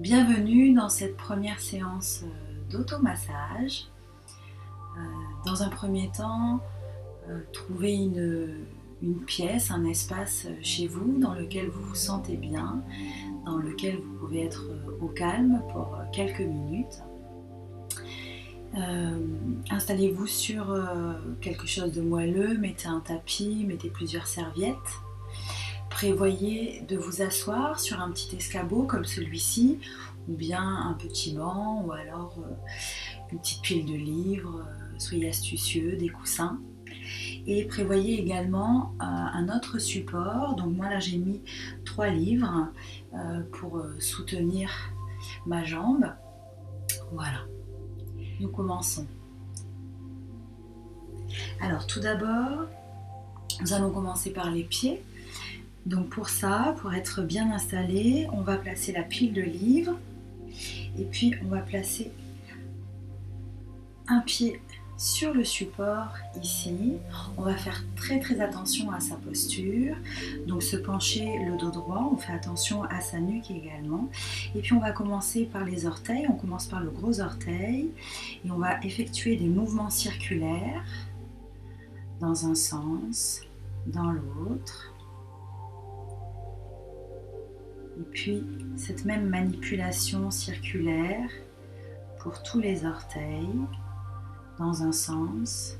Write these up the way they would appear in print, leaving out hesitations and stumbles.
Bienvenue dans cette première séance d'automassage. Dans un premier temps, trouvez une pièce, un espace chez vous dans lequel vous vous sentez bien, dans lequel vous pouvez être au calme pour quelques minutes. Installez-vous sur quelque chose de moelleux, mettez un tapis, mettez plusieurs serviettes. Prévoyez de vous asseoir sur un petit escabeau comme celui-ci, ou bien un petit banc, ou alors une petite pile de livres. Soyez astucieux, des coussins. Et prévoyez également un autre support. Donc moi là j'ai mis 3 livres pour soutenir ma jambe. Voilà, nous commençons. Alors tout d'abord, nous allons commencer par les pieds. Donc pour ça, pour être bien installé, on va placer la pile de livres et puis on va placer un pied sur le support ici. On va faire très attention à sa posture, donc se pencher le dos droit, on fait attention à sa nuque également. Et puis on va commencer par les orteils, on commence par le gros orteil et on va effectuer des mouvements circulaires dans un sens, dans l'autre. Et puis cette même manipulation circulaire pour tous les orteils, dans un sens,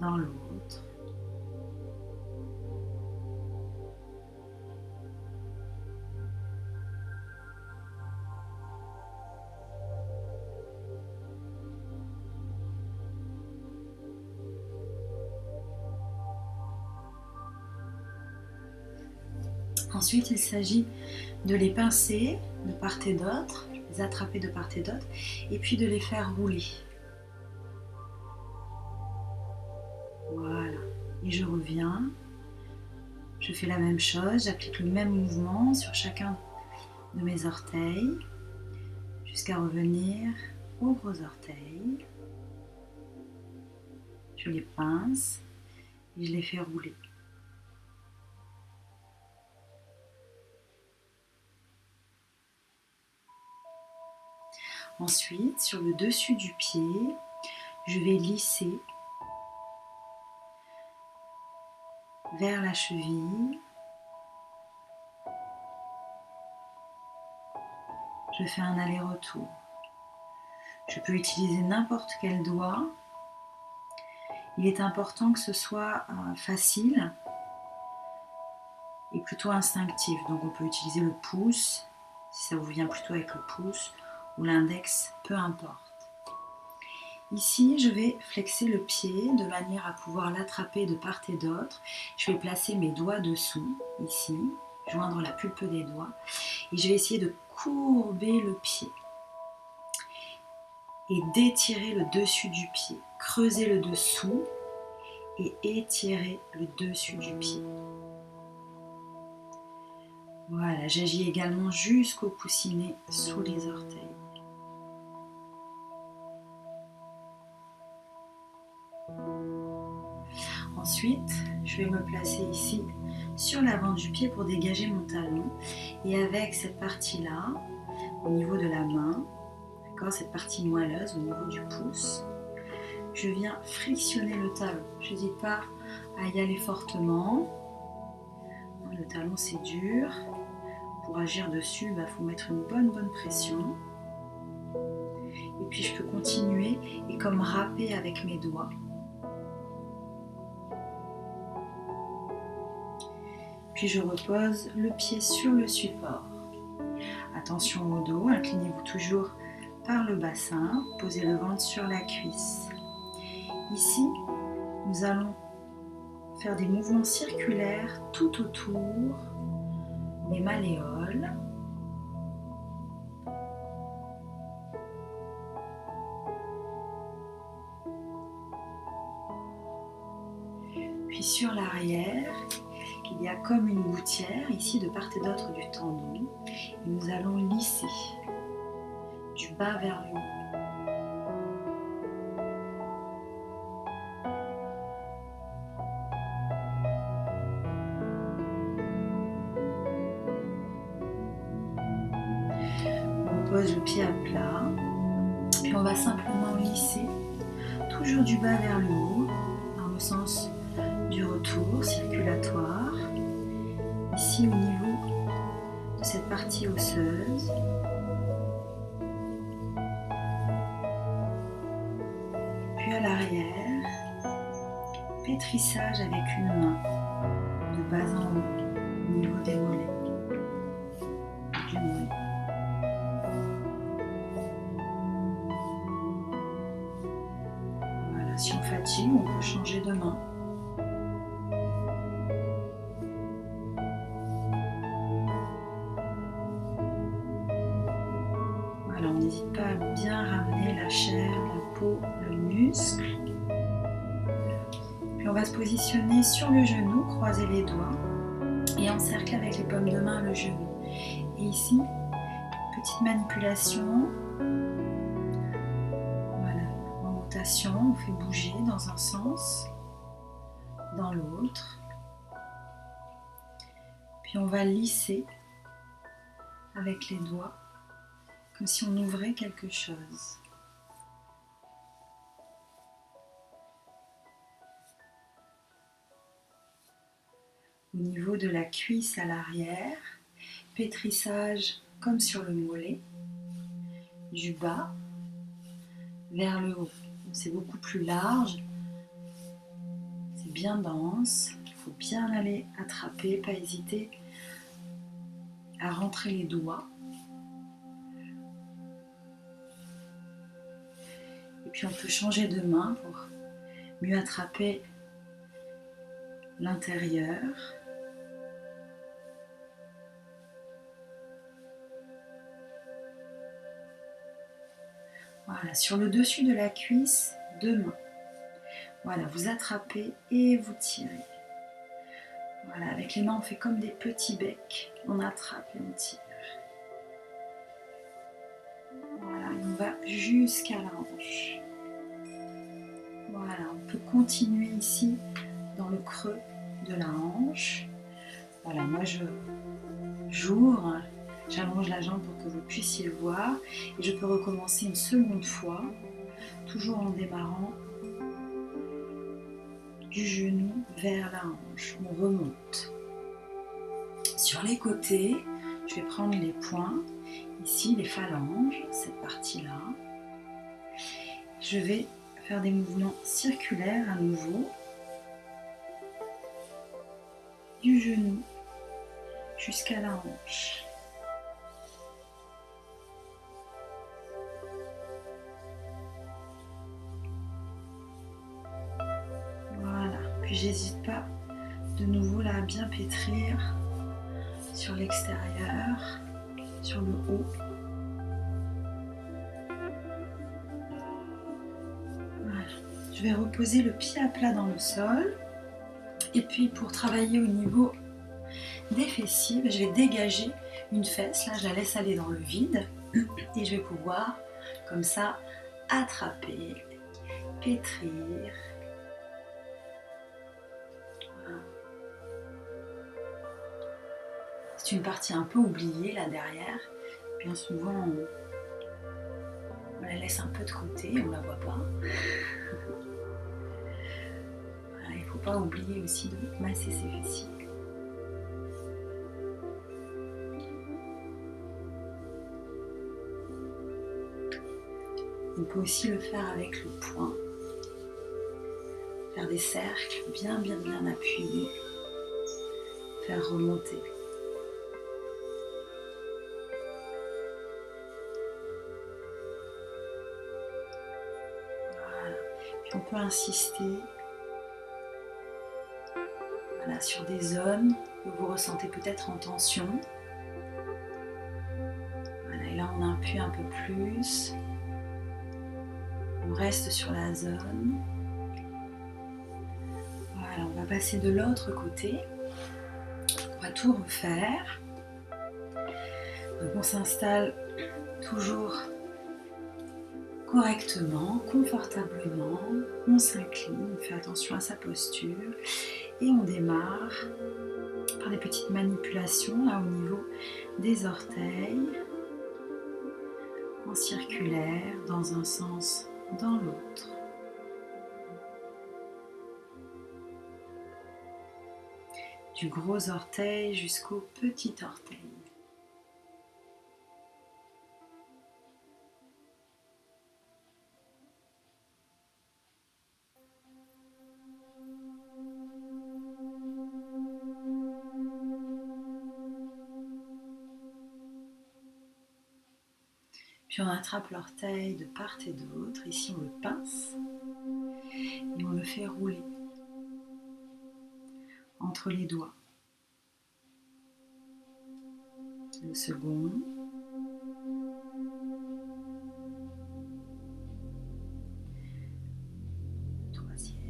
dans l'autre. Ensuite, il s'agit de les pincer de part et d'autre, les attraper de part et d'autre, et puis de les faire rouler. Voilà. Et je reviens. Je fais la même chose, j'applique le même mouvement sur chacun de mes orteils, jusqu'à revenir aux gros orteils. Je les pince et je les fais rouler. Ensuite, sur le dessus du pied, je vais lisser vers la cheville. Je fais un aller-retour. Je peux utiliser n'importe quel doigt. Il est important que ce soit facile et plutôt instinctif. Donc on peut utiliser le pouce, si ça vous vient plutôt avec le pouce, ou l'index, peu importe. Ici, je vais flexer le pied de manière à pouvoir l'attraper de part et d'autre. Je vais placer mes doigts dessous, ici, joindre la pulpe des doigts, et je vais essayer de courber le pied et d'étirer le dessus du pied. Creuser le dessous et étirer le dessus du pied. Voilà, j'agis également jusqu'au coussinet sous les orteils. Ensuite, je vais me placer ici sur l'avant du pied pour dégager mon talon. Et avec cette partie-là, au niveau de la main, cette partie moelleuse au niveau du pouce, je viens frictionner le talon. Je n'hésite pas à y aller fortement. Le talon c'est dur. Pour agir dessus, il faut mettre une bonne pression. Et puis je peux continuer et comme râper avec mes doigts. Puis je repose le pied sur le support. Attention au dos, inclinez-vous toujours par le bassin, posez le ventre sur la cuisse. Ici, nous allons faire des mouvements circulaires tout autour des malléoles. Puis sur l'arrière, il y a comme une gouttière ici de part et d'autre du tendon. Et nous allons lisser du bas vers le haut. le pied à plat. Puis on va simplement lisser, toujours du bas vers le haut, dans le sens du retour circulatoire. Ici au niveau de cette partie osseuse. Puis à l'arrière, pétrissage avec une main, de bas en haut, au niveau des mollets, du mollet. Voilà, si on fatigue, on peut changer de main. Voilà, on n'hésite pas à bien ramener la chair, la peau, le muscle. Puis on va se positionner sur le genou, croiser les doigts et encercler avec les paumes de main le genou. Et ici, petite manipulation. Voilà, en rotation, on fait bouger dans un sens, dans l'autre. Puis on va lisser avec les doigts, comme si on ouvrait quelque chose. Au niveau de la cuisse à l'arrière, pétrissage comme sur le mollet, du bas vers le haut. C'est beaucoup plus large, c'est bien dense, il faut bien aller attraper, pas hésiter à rentrer les doigts. Et puis on peut changer de main pour mieux attraper l'intérieur. Voilà, sur le dessus de la cuisse, deux mains. Voilà, vous attrapez et vous tirez. Voilà, avec les mains, on fait comme des petits becs. On attrape et on tire. Voilà, et on va jusqu'à la hanche. Voilà, on peut continuer ici dans le creux de la hanche. Voilà, moi j'ouvre, j'allonge la jambe pour que vous puissiez le voir. Et je peux recommencer une seconde fois, toujours en démarrant du genou vers la hanche. On remonte. Sur les côtés, je vais prendre les poings, ici les phalanges, cette partie-là. Je vais faire des mouvements circulaires à nouveau. Du genou jusqu'à la hanche. Voilà, puis j'hésite pas de nouveau là à bien pétrir sur l'extérieur, sur le haut. Voilà. Je vais reposer le pied à plat dans le sol. Et puis pour travailler au niveau des fessiers, je vais dégager une fesse. Là, je la laisse aller dans le vide. Et je vais pouvoir, comme ça, attraper, pétrir. Voilà. C'est une partie un peu oubliée là derrière. Bien souvent, on la laisse un peu de côté, on ne la voit pas. Voilà, il ne faut pas oublier aussi de masser ses fessiers. On peut aussi le faire avec le poing. Faire des cercles bien appuyés. Faire remonter. Voilà. Puis on peut insister sur des zones que vous ressentez peut-être en tension. Voilà, et là on appuie un peu plus. On reste sur la zone. Voilà, on va passer de l'autre côté. On va tout refaire. Donc on s'installe toujours correctement, confortablement. On s'incline, on fait attention à sa posture. Et on démarre par des petites manipulations là au niveau des orteils. en circulaire dans un sens, dans l'autre. Du gros orteil jusqu'au petit orteil. Puis on attrape l'orteil de part et d'autre. Ici on le pince et on le fait rouler entre les doigts. Le second. Le troisième.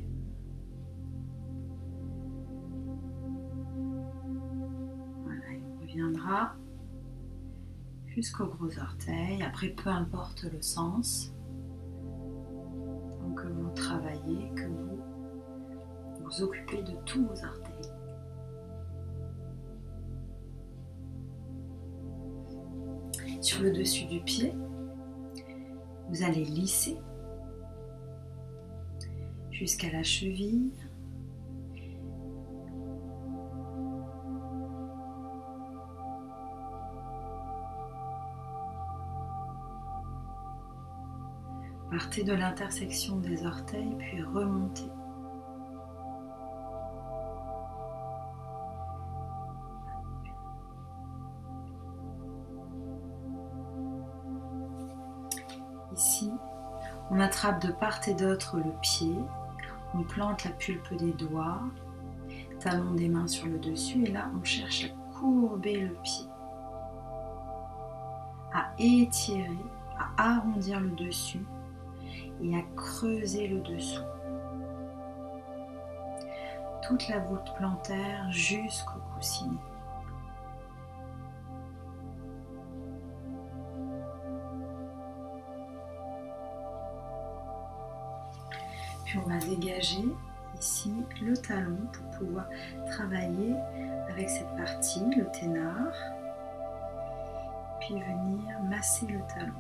Voilà, et on reviendra jusqu'au gros orteil. Après, peu importe le sens, tant que vous travaillez, que vous vous occupez de tous vos orteils. Sur le dessus du pied, vous allez lisser jusqu'à la cheville. Partez de l'intersection des orteils, puis remontez. Ici, on attrape de part et d'autre le pied, on plante la pulpe des doigts, talon des mains sur le dessus, et là on cherche à courber le pied, à étirer, à arrondir le dessus et à creuser le dessous. Toute la voûte plantaire jusqu'au coussinet. Puis on va dégager ici le talon pour pouvoir travailler avec cette partie, le ténard, puis venir masser le talon.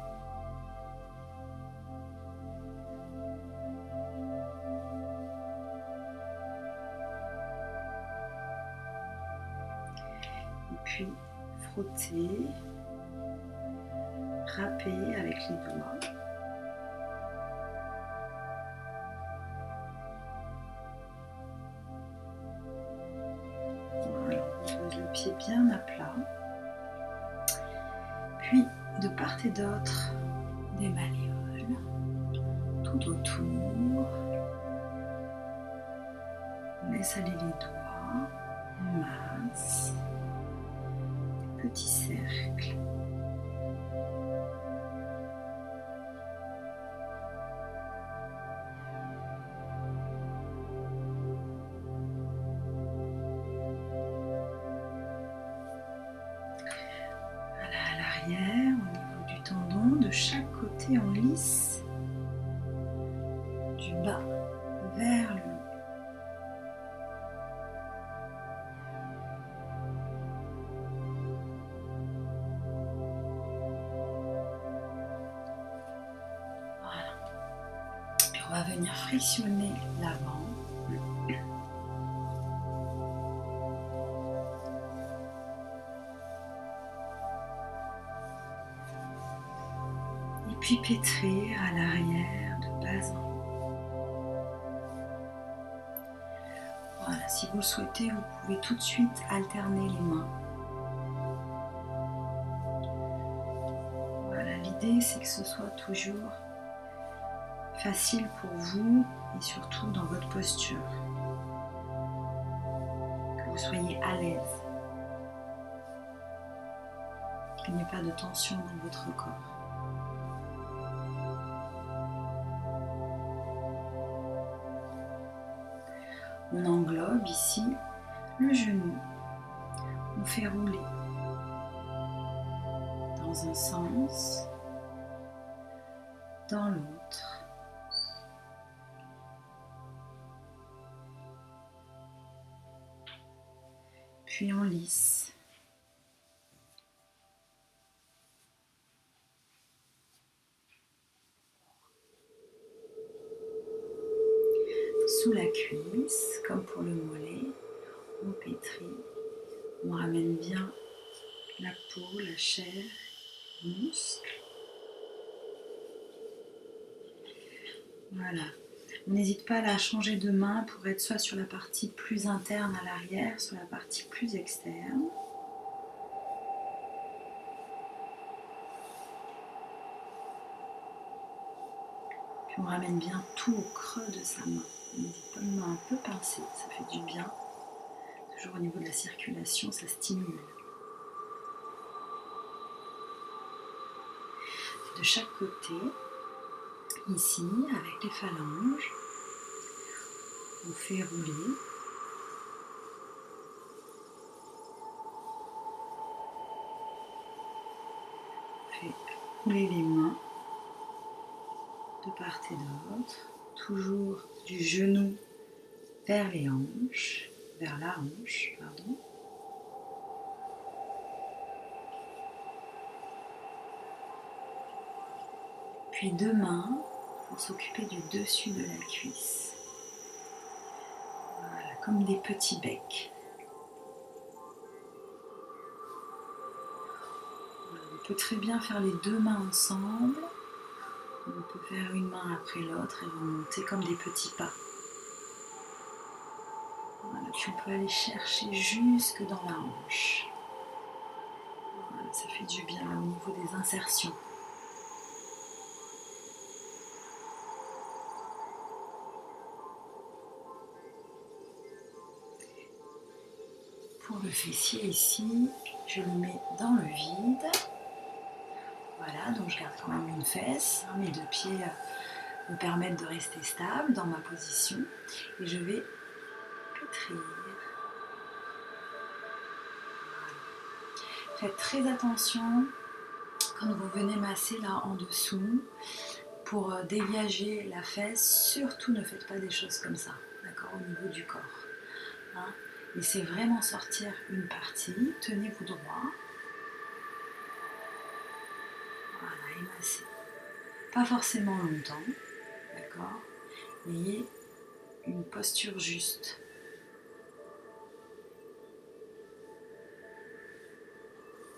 Et puis frotter, râper avec les doigts. Voilà, on pose le pied bien à plat. Puis de part et d'autre des malléoles, tout autour. On laisse aller les doigts, on masse, des petits cercles. Voilà, à l'arrière, au niveau du tendon, de chaque côté on lisse du bas vers le haut. On va venir frictionner l'avant. Et puis pétrir à l'arrière de bas en haut. Voilà, si vous le souhaitez, vous pouvez tout de suite alterner les mains. Voilà, l'idée c'est que ce soit toujours facile pour vous et surtout dans votre posture. Que vous soyez à l'aise. Qu'il n'y ait pas de tension dans votre corps. On englobe ici le genou. On fait rouler dans un sens, dans l'autre. Puis on lisse. sous la cuisse, comme pour le mollet. On pétrit, on ramène bien la peau, la chair, les muscles. Voilà. On n'hésite pas à la changer de main pour être soit sur la partie plus interne à l'arrière, soit la partie plus externe. Puis on ramène bien tout au creux de sa main. On n'hésite pas, une main un peu pincée, ça fait du bien. Toujours au niveau de la circulation, ça stimule. De chaque côté, ici, avec les phalanges, on fait rouler. On fait rouler les mains de part et d'autre, toujours du genou vers les hanches, vers la hanche, pardon. Puis deux mains pour s'occuper du dessus de la cuisse. Voilà, comme des petits becs. Voilà, on peut très bien faire les deux mains ensemble. On peut faire une main après l'autre et remonter comme des petits pas. Voilà, puis on peut aller chercher jusque dans la hanche. Voilà, ça fait du bien au niveau des insertions. Pour le fessier ici, je le mets dans le vide. Voilà, donc je garde quand même une fesse. Mes deux pieds me permettent de rester stable dans ma position. Et je vais pétrir. Faites très attention quand vous venez masser là en dessous pour dégager la fesse. Surtout ne faites pas des choses comme ça, d'accord, au niveau du corps. Hein. Laissez vraiment sortir une partie, tenez-vous droit. Voilà, et massez. Pas forcément longtemps, d'accord, mais ayez une posture juste.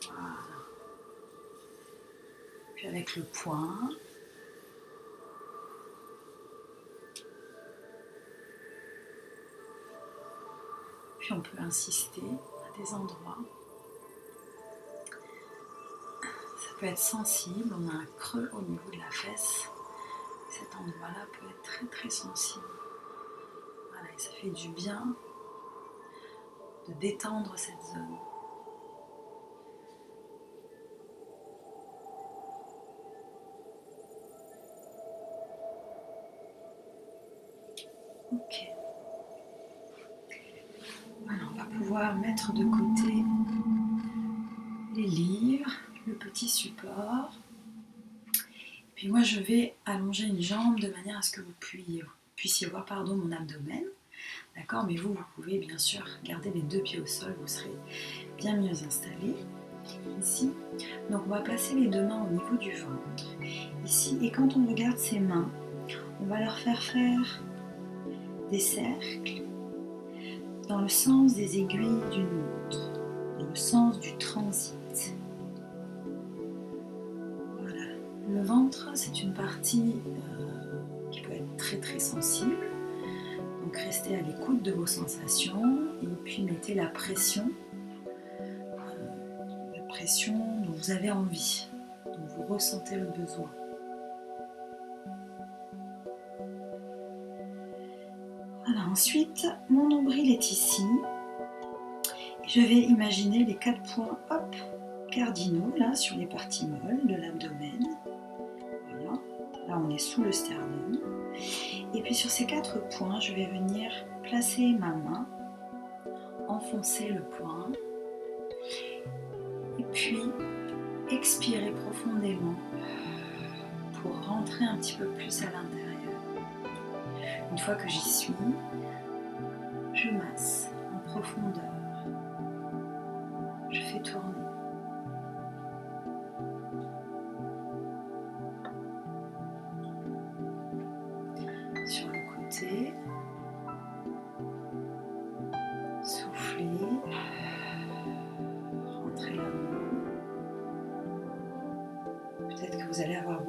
Voilà. Puis avec le poing, puis on peut insister à des endroits. Ça peut être sensible, on a un creux au niveau de la fesse. Cet endroit-là peut être très très sensible. Voilà, et ça fait du bien de détendre cette zone. Ok. Voilà, on va pouvoir mettre de côté les livres, le petit support. Puis moi je vais allonger une jambe de manière à ce que vous puissiez voir mon abdomen. D'accord, mais vous pouvez bien sûr garder les deux pieds au sol, vous serez bien mieux installé. Ici, donc on va placer les deux mains au niveau du ventre. Ici, et quand on regarde ces mains, on va leur faire des cercles dans le sens des aiguilles d'une montre, dans le sens du transit. Voilà. Le ventre, c'est une partie qui peut être très très sensible. Donc restez à l'écoute de vos sensations et puis mettez la pression dont vous avez envie, dont vous ressentez le besoin. Voilà, ensuite, mon nombril est ici. Je vais imaginer les 4 points cardinaux là sur les parties molles de l'abdomen. Voilà, là on est sous le sternum. Et puis sur ces 4 points, je vais venir placer ma main, enfoncer le point, et puis expirer profondément pour rentrer un petit peu plus à l'intérieur. Une fois que j'y suis, je masse en profondeur. Je fais tourner. Sur le côté.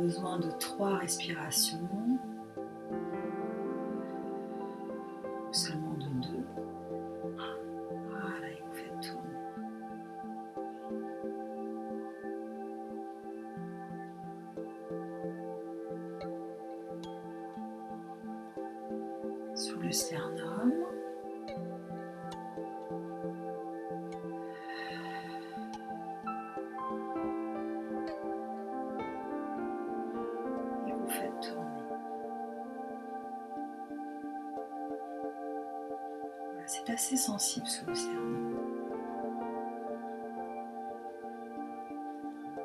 besoin de 3 respirations, seulement de 2. Voilà, et vous faites tourner. Sous le sternum. Et vous faites tourner. Voilà, c'est assez sensible sous le sternum.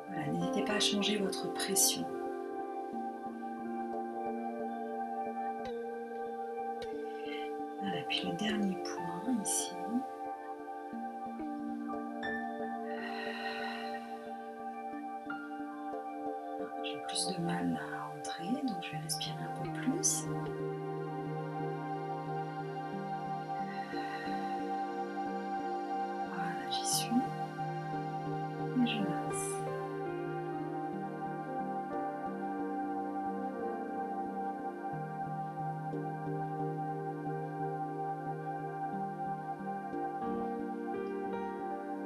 Voilà, n'hésitez pas à changer votre pression. Voilà, puis le dernier point ici. J'ai plus de mal à entrer, donc je vais respirer un peu plus. Voilà, j'y suis. Et je masse.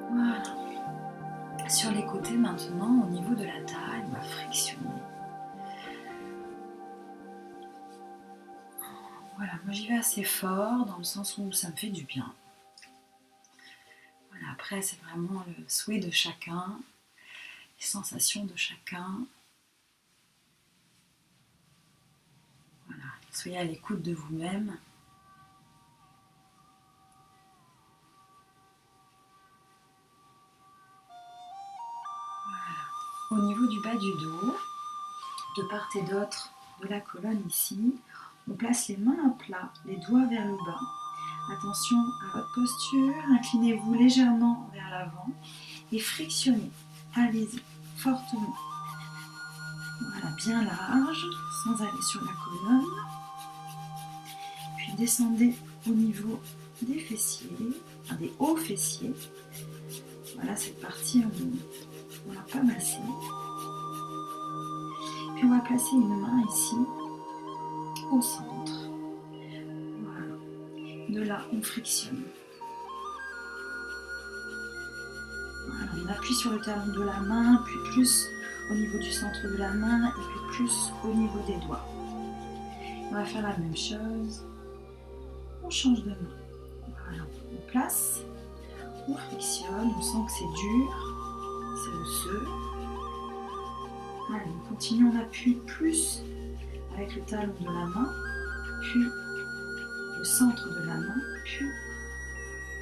Voilà. Sur les côtés maintenant, au niveau de la taille, on va frictionner. Voilà, moi j'y vais assez fort dans le sens où ça me fait du bien. Voilà, après c'est vraiment le souhait de chacun, les sensations de chacun. Voilà, soyez à l'écoute de vous-même. Au niveau du bas du dos, de part et d'autre de la colonne ici, on place les mains à plat, les doigts vers le bas. Attention à votre posture, inclinez-vous légèrement vers l'avant et frictionnez. Allez-y, fortement. Voilà, bien large, sans aller sur la colonne. Puis descendez au niveau des fessiers, des hauts fessiers. Voilà, cette partie, on ne l'a pas massée. Puis on va placer une main ici, au centre. Voilà. De là, on frictionne. Voilà, on appuie sur le talon de la main, puis plus au niveau du centre de la main, et puis plus au niveau des doigts. On va faire la même chose. On change de main. Voilà, on place, on frictionne, on sent que c'est dur, c'est osseux. Allez, on continue, on appuie plus avec le talon de la main, puis le centre de la main, puis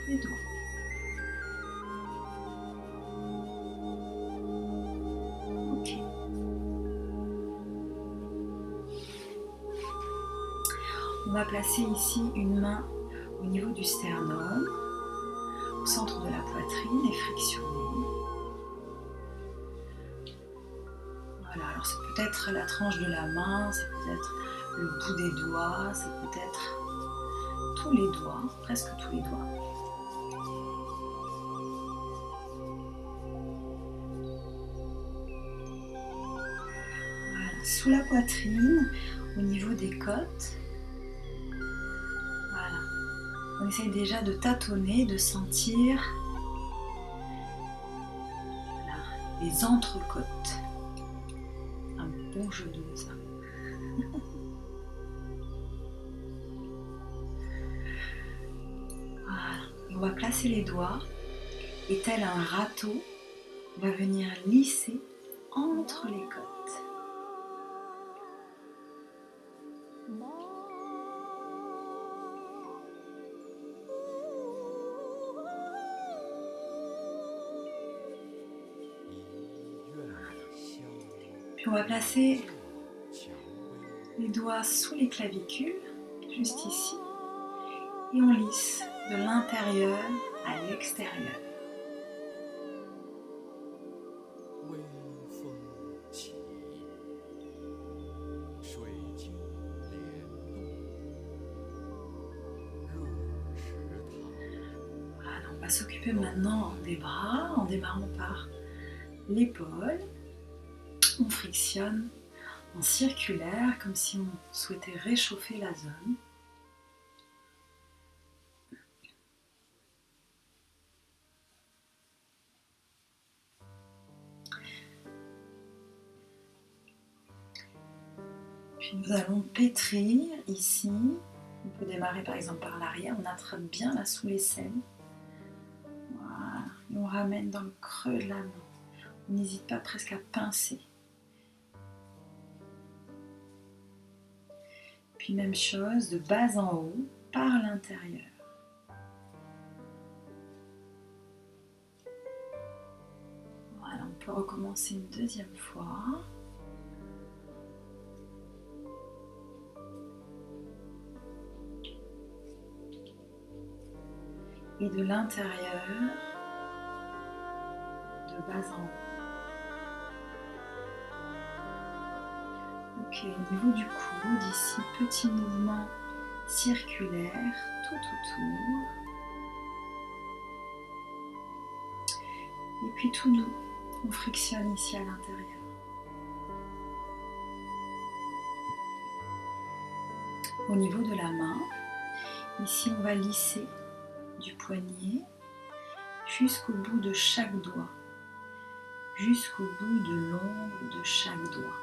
les doigts. Ok. On va placer ici une main au niveau du sternum, au centre de la poitrine et frictionner. Voilà, alors c'est peut-être la tranche de la main, c'est peut-être le bout des doigts, c'est peut-être tous les doigts, presque tous les doigts. Voilà, sous la poitrine, au niveau des côtes. Voilà, on essaye déjà de tâtonner, de sentir voilà, les entrecôtes. Un bon jeu de mots, ça. Voilà. On va placer les doigts et tel un râteau, on va venir lisser entre les côtes. Puis on va placer les doigts sous les clavicules, juste ici, et on lisse de l'intérieur à l'extérieur. Voilà, on va s'occuper maintenant des bras en démarrant par l'épaule. On frictionne en circulaire, comme si on souhaitait réchauffer la zone. Puis nous allons pétrir ici. On peut démarrer par exemple par l'arrière, on attrape bien là sous l'aisselle. Voilà, et on ramène dans le creux de la main. On n'hésite pas presque à pincer. Puis même chose, de bas en haut, par l'intérieur. Voilà, on peut recommencer une deuxième fois. Et de l'intérieur, de bas en haut. Ok, au niveau du coude, ici, petit mouvement circulaire tout autour. Et puis tout doux, on frictionne ici à l'intérieur. Au niveau de la main, ici on va lisser du poignet jusqu'au bout de chaque doigt, jusqu'au bout de l'ongle de chaque doigt.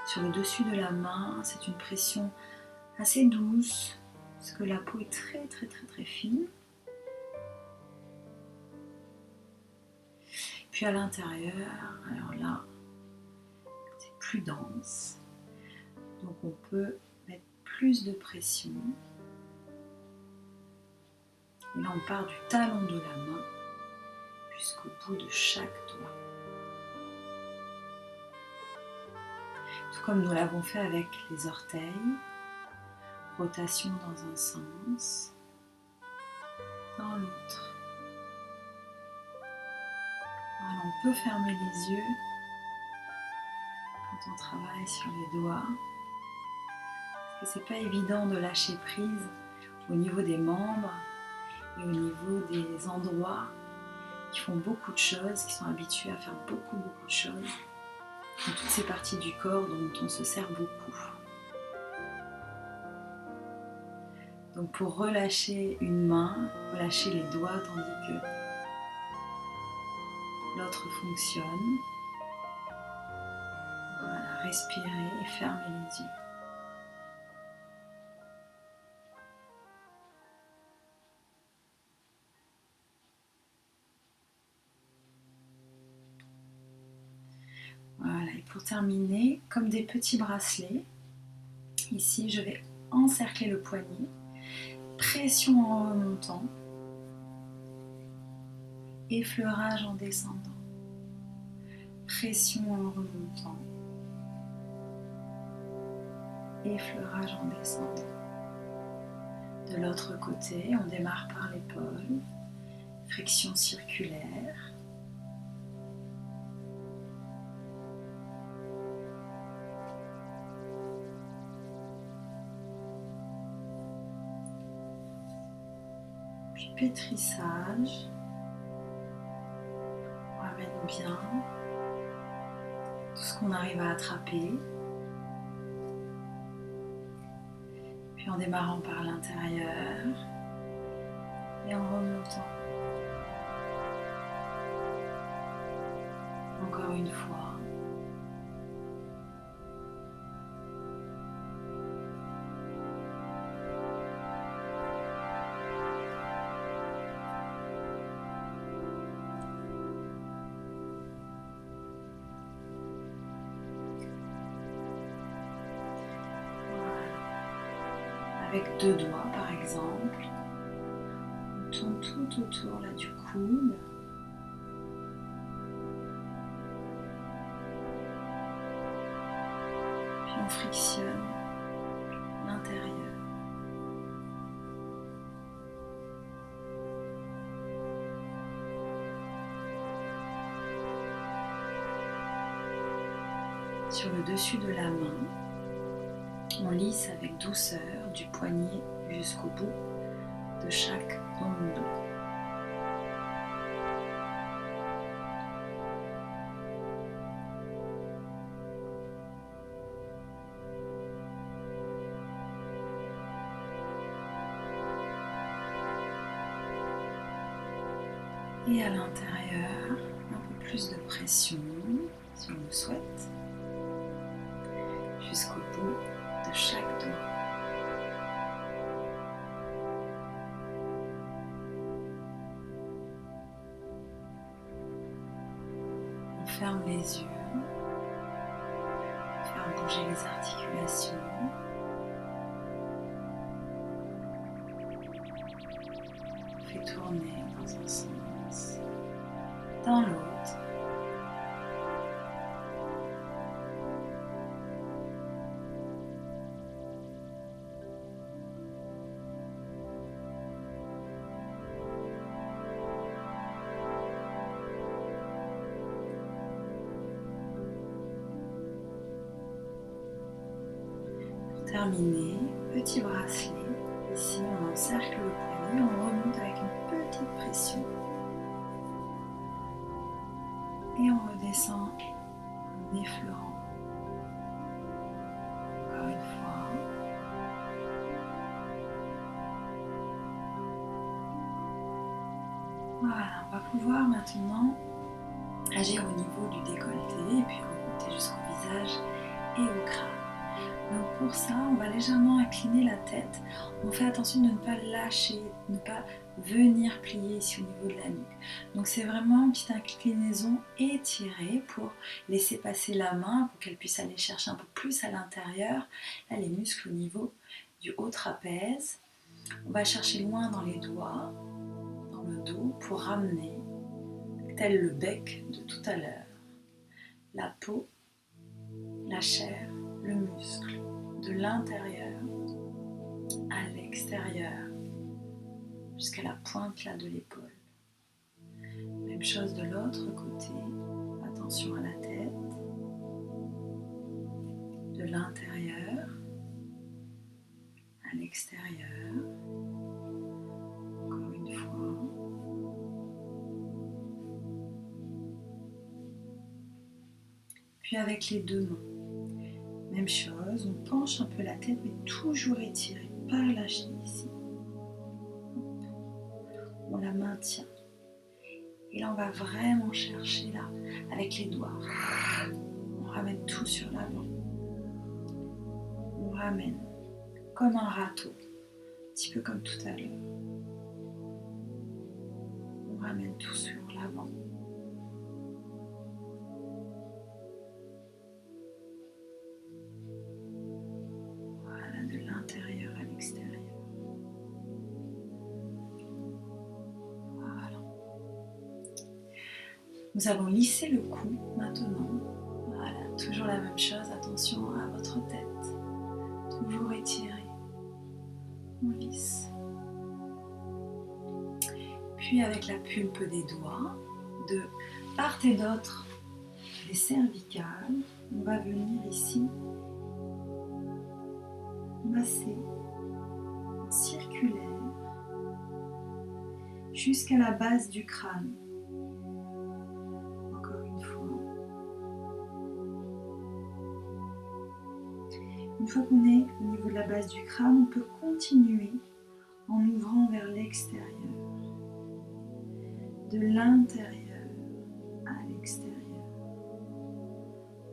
Sur le dessus de la main, c'est une pression assez douce, parce que la peau est très fine. Puis à l'intérieur, alors là, c'est plus dense, donc on peut mettre plus de pression. Et là, on part du talon de la main jusqu'au bout de chaque doigt. Tout comme nous l'avons fait avec les orteils, rotation dans un sens, dans l'autre. Voilà, on peut fermer les yeux quand on travaille sur les doigts, parce que c'est pas évident de lâcher prise au niveau des membres et au niveau des endroits qui font beaucoup de choses, qui sont habitués à faire beaucoup de choses, dans toutes ces parties du corps dont on se sert beaucoup. Donc pour relâcher une main, relâcher les doigts tandis que l'autre fonctionne. Voilà, respirez et fermez les yeux. Voilà, et pour terminer, comme des petits bracelets, ici je vais encercler le poignet, pression en remontant, effleurage en descendant, pression en remontant, effleurage en descendant. De l'autre côté, on démarre par l'épaule, friction circulaire. Puis pétrissage. On ramène bien tout ce qu'on arrive à attraper. Puis en démarrant par l'intérieur et en remontant. Encore une fois. Avec deux doigts par exemple, on tourne tout autour là, du coude. Puis on frictionne l'intérieur. Sur le dessus de la main, on lisse avec douceur du poignet jusqu'au bout de chaque ongle. Et à l'intérieur, un peu plus de pression, si on le souhaite, jusqu'au bout de chaque doigt. On ferme les yeux, on fait bouger les articulations. On fait tourner dans un sens, dans l'autre. Pour terminer, petit bracelet. Ici, on encercle le poignet, on remonte avec une petite pression. Et on redescend en effleurant. Encore une fois. Voilà, on va pouvoir maintenant agir au niveau du décolleté et puis remonter jusqu'au visage et au crâne. Donc pour ça, on va légèrement incliner la tête. On fait attention de ne pas lâcher, de ne pas venir plier ici au niveau de la nuque. Donc c'est vraiment une petite inclinaison étirée pour laisser passer la main, pour qu'elle puisse aller chercher un peu plus à l'intérieur. Là, les muscles au niveau du haut trapèze. On va chercher loin dans les doigts, dans le dos, pour ramener, tel le bec de tout à l'heure, la peau, la chair, le muscle, de l'intérieur à l'extérieur, jusqu'à la pointe là de l'épaule. Même chose de l'autre côté, attention à la tête, de l'intérieur à l'extérieur, encore une fois. Puis avec les deux mains. Même chose, on penche un peu la tête, mais toujours étirée, pas lâcher ici. On la maintient. Et là, on va vraiment chercher là, avec les doigts. On ramène tout sur l'avant. On ramène comme un râteau, un petit peu comme tout à l'heure. On ramène tout sur l'avant. De l'intérieur à l'extérieur. Voilà. Nous avons lissé le cou maintenant. Voilà, toujours la même chose, attention à votre tête. Toujours étiré. On lisse. Puis avec la pulpe des doigts, de part et d'autre des cervicales, on va venir ici masser en circulaire jusqu'à la base du crâne. Encore une fois. Une fois qu'on est au niveau de la base du crâne, on peut continuer en ouvrant vers l'extérieur. De l'intérieur à l'extérieur.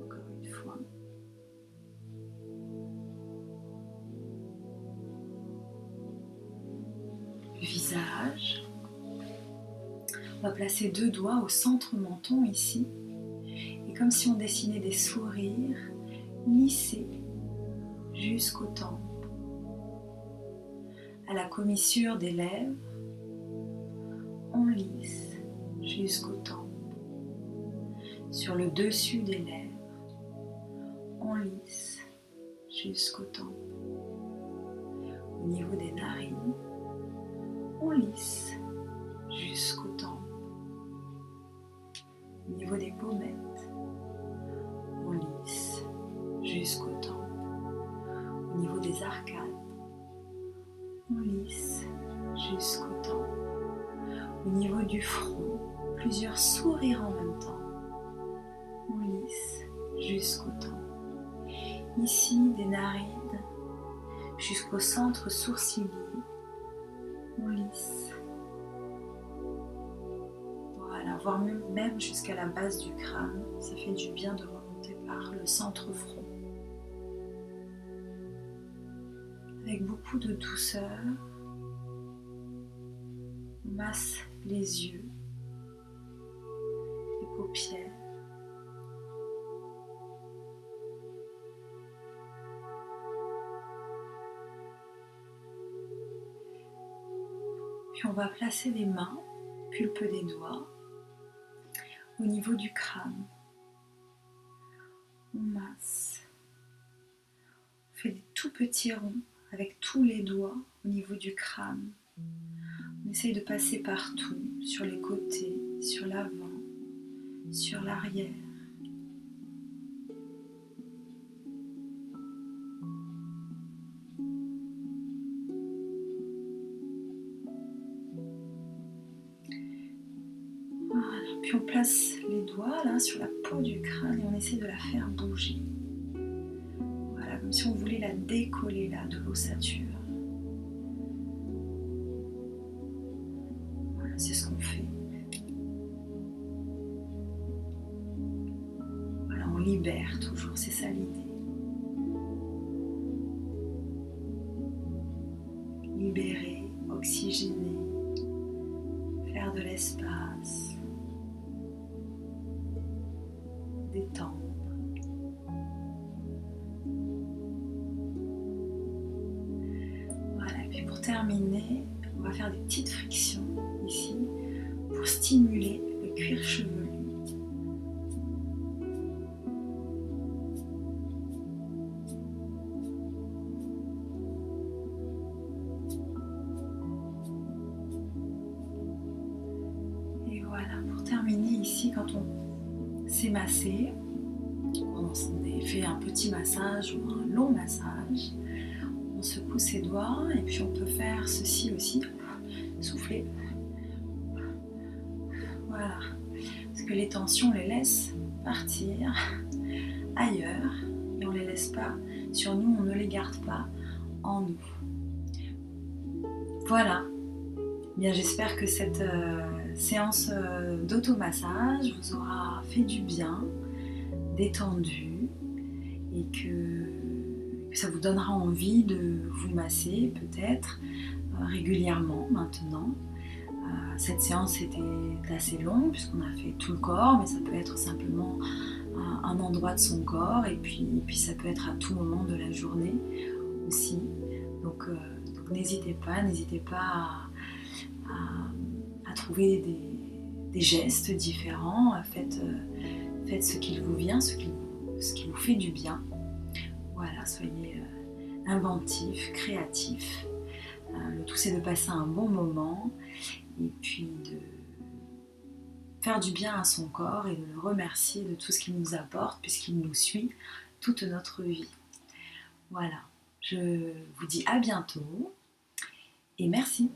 Encore une fois. Visage. On va placer deux doigts au centre menton ici. Et comme si on dessinait des sourires, lisser jusqu'aux tempes. À la commissure des lèvres, on lisse jusqu'aux tempes. Sur le dessus des lèvres, on lisse jusqu'aux tempes. Au niveau des narines, on lisse jusqu'aux tempes. Au niveau des pommettes, on lisse jusqu'aux tempes. Au niveau des arcades, on lisse jusqu'aux tempes. Au niveau du front, plusieurs sourires en même temps. On lisse jusqu'aux tempes. Ici, des narines jusqu'au centre sourcilier. On lisse. voire même jusqu'à la base du crâne. Ça fait du bien de remonter par le centre front. Avec beaucoup de douceur, on masse les yeux, les paupières. Puis on va placer les mains, pulpe des doigts, au niveau du crâne. On masse. On fait des tout petits ronds avec tous les doigts au niveau du crâne. On essaye de passer partout, sur les côtés, sur l'avant, sur l'arrière. Voilà. Puis on place les doigts là sur la peau du crâne et on essaie de la faire bouger. Voilà, comme si on voulait la décoller là de l'ossature. Voilà, c'est ce qu'on fait. Voilà, on libère toujours, c'est ça l'idée. Libérer, oxygéner, faire de l'espace, détendre. Voilà, et puis pour terminer, on va faire des petites frictions ici pour stimuler le cuir chevelu. Et voilà, pour terminer ici, quand on s'est massé, on s'est fait un petit massage ou un long massage, on secoue ses doigts et puis on peut faire ceci aussi, souffler. Voilà, parce que les tensions, on les laisse partir ailleurs et on ne les laisse pas sur nous, on ne les garde pas en nous. Voilà, bien, j'espère que cette séance d'automassage vous aura fait du bien, détendu, et que ça vous donnera envie de vous masser peut-être régulièrement maintenant. Cette séance était assez longue puisqu'on a fait tout le corps, mais ça peut être simplement un endroit de son corps et puis ça peut être à tout moment de la journée aussi. Donc n'hésitez pas à trouver des gestes différents. Faites ce qu'il vous vient, ce qui vous fait du bien. Voilà, soyez inventifs, créatifs. Le tout, c'est de passer un bon moment et puis de faire du bien à son corps et de le remercier de tout ce qu'il nous apporte puisqu'il nous suit toute notre vie. Voilà, je vous dis à bientôt et merci.